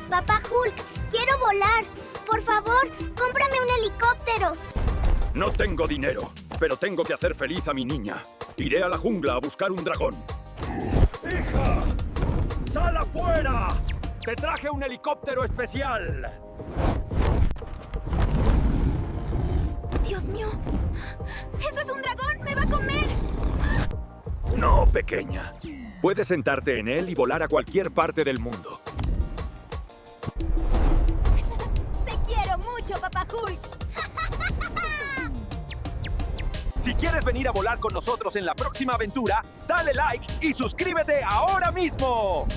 Papá Hulk, quiero volar. Por favor, cómprame un helicóptero. No tengo dinero, pero tengo que hacer feliz a mi niña. Iré a la jungla a buscar un dragón. ¡Hija! ¡Sal afuera! ¡Te traje un helicóptero especial! ¡Dios mío! ¡Eso es un dragón! ¡Me va a comer! No, pequeña. Puedes sentarte en él y volar a cualquier parte del mundo. ¡Te quiero mucho, Papá Hulk! Si quieres venir a volar con nosotros en la próxima aventura, dale like y suscríbete ahora mismo.